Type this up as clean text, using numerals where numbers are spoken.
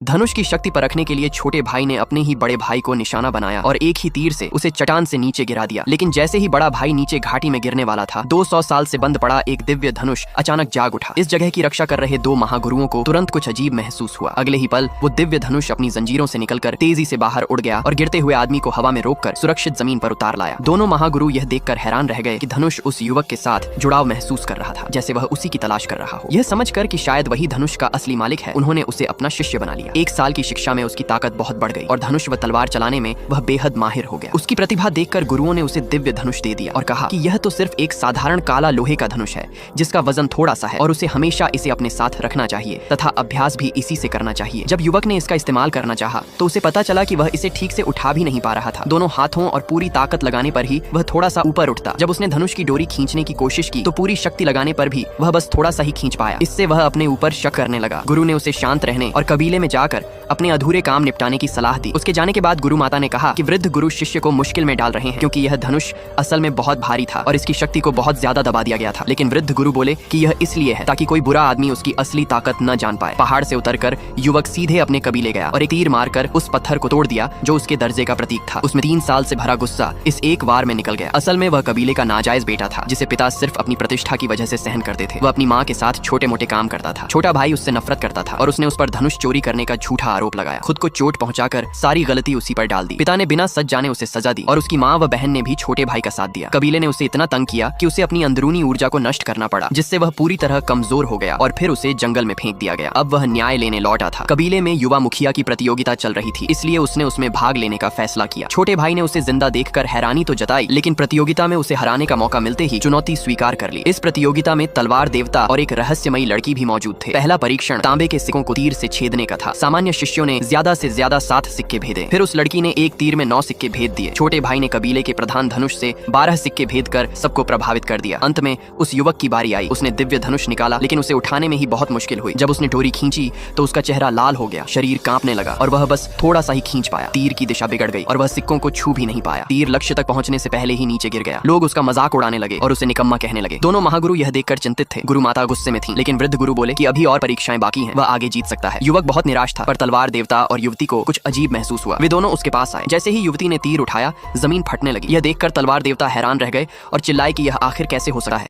धनुष की शक्ति परखने के लिए छोटे भाई ने अपने ही बड़े भाई को निशाना बनाया और एक ही तीर से उसे चट्टान से नीचे गिरा दिया। लेकिन जैसे ही बड़ा भाई नीचे घाटी में गिरने वाला था, 200 साल से बंद पड़ा एक दिव्य धनुष अचानक जाग उठा। इस जगह की रक्षा कर रहे दो महागुरुओं को तुरंत कुछ अजीब महसूस हुआ। अगले ही पल वो दिव्य धनुष अपनी जंजीरों से निकलकर तेजी से बाहर उड़ गया और गिरते हुए आदमी को हवा में रोककर सुरक्षित जमीन पर उतार लाया। दोनों महागुरु यह देखकर हैरान रह गए कि धनुष उस युवक के साथ जुड़ाव महसूस कर रहा था, जैसे वह उसी की तलाश कर रहा हो। यह समझकर कि शायद वही धनुष का असली मालिक है, उन्होंने उसे अपना शिष्य बना लिया। 1 साल की शिक्षा में उसकी ताकत बहुत बढ़ गई और धनुष व तलवार चलाने में वह बेहद माहिर हो गया। उसकी प्रतिभा देखकर गुरुओं ने उसे दिव्य धनुष दे दिया और कहा कि यह तो सिर्फ एक साधारण काला लोहे का धनुष है, जिसका वजन थोड़ा सा है और उसे हमेशा इसे अपने साथ रखना चाहिए तथा अभ्यास भी इसी से करना चाहिए। जब युवक ने इसका इस्तेमाल करना चाहा तो उसे पता चला कि वह इसे ठीक से उठा भी नहीं पा रहा था। दोनों हाथों और पूरी ताकत लगाने पर ही वह थोड़ा सा ऊपर उठता। जब उसने धनुष की डोरी खींचने की कोशिश की तो पूरी शक्ति लगाने पर भी वह बस थोड़ा सा ही खींच पाया। इससे वह अपने ऊपर शक करने लगा। गुरु ने उसे शांत रहने और कबीले में जाकर अपने अधूरे काम निपटाने की सलाह दी। उसके जाने के बाद गुरु माता ने कहा कि वृद्ध गुरु शिष्य को मुश्किल में डाल रहे हैं, क्योंकि यह धनुष असल में बहुत भारी था और इसकी शक्ति को बहुत ज्यादा दबा दिया गया था। लेकिन वृद्ध गुरु बोले कि यह इसलिए है ताकि कोई बुरा आदमी उसकी असली ताकत न जान पाए। पहाड़ से उतरकर युवक सीधे अपने कबीले गया और एक तीर मारकर उस पत्थर को तोड़ दिया जो उसके दर्जे का प्रतीक था। उसमें 3 साल से भरा गुस्सा इस एक वार में निकल गया। असल में वह कबीले का नाजायज बेटा था, जिसे पिता सिर्फ अपनी प्रतिष्ठा की वजह से सहन करते थे। वह अपनी माँ के साथ छोटे मोटे काम करता था। छोटा भाई उससे नफरत करता था और उसने उस पर धनुष चोरी करने का झूठा आरोप लगाया। खुद को चोट पहुंचाकर सारी गलती उसी पर डाल दी। पिता ने बिना सच जाने उसे सजा दी और उसकी माँ व बहन ने भी छोटे भाई का साथ दिया। कबीले ने उसे इतना तंग किया कि उसे अपनी अंदरूनी ऊर्जा को नष्ट करना पड़ा, जिससे वह पूरी तरह कमजोर हो गया और फिर उसे जंगल में फेंक दिया गया। अब वह न्याय लेने लौटा था। कबीले में युवा मुखिया की प्रतियोगिता चल रही थी, इसलिए उसने उसमें भाग लेने का फैसला किया। छोटे भाई ने उसे जिंदा देखकर हैरानी तो जताई, लेकिन प्रतियोगिता में उसे हराने का मौका मिलते ही चुनौती स्वीकार कर ली। इस प्रतियोगिता में तलवार देवता और एक रहस्यमयी लड़की भी मौजूद थे। पहला परीक्षण तांबे के सिक्कों को तीर से छेदने का था। सामान्य शिष्यों ने ज्यादा से ज्यादा 7 सिक्के भेदे। फिर उस लड़की ने एक तीर में 9 सिक्के भेद दिए। छोटे भाई ने कबीले के प्रधान धनुष से 12 सिक्के भेद कर सबको प्रभावित कर दिया। अंत में उस युवक की बारी आई। उसने दिव्य धनुष निकाला, लेकिन उसे उठाने में ही बहुत मुश्किल हुई। जब उसने डोरी खींची तो उसका चेहरा लाल हो गया, शरीर कांपने लगा और वह बस थोड़ा सा ही खींच पाया। तीर की दिशा बिगड़ गई और वह सिक्कों को छू भी नहीं पाया। तीर लक्ष्य तक पहुंचने से पहले ही नीचे गिर गया। लोग उसका मजाक उड़ाने लगे और उसे निकम्मा कहने लगे। दोनों महागुरु यह देखकर चिंतित थे। गुरु माता गुस्से में थी, लेकिन वृद्ध गुरु बोले कि अभी और परीक्षाएं बाकी हैं, वह आगे जीत सकता है। युवक बहुत निराश था, पर तलवार देवता और युवती को कुछ अजीब महसूस हुआ। वे दोनों उसके पास आए। जैसे ही युवती ने तीर उठाया, जमीन फटने लगी। यह देखकर तलवार देवता हैरान रह गए और चिल्लाए कि यह आखिर कैसे हो सकता है।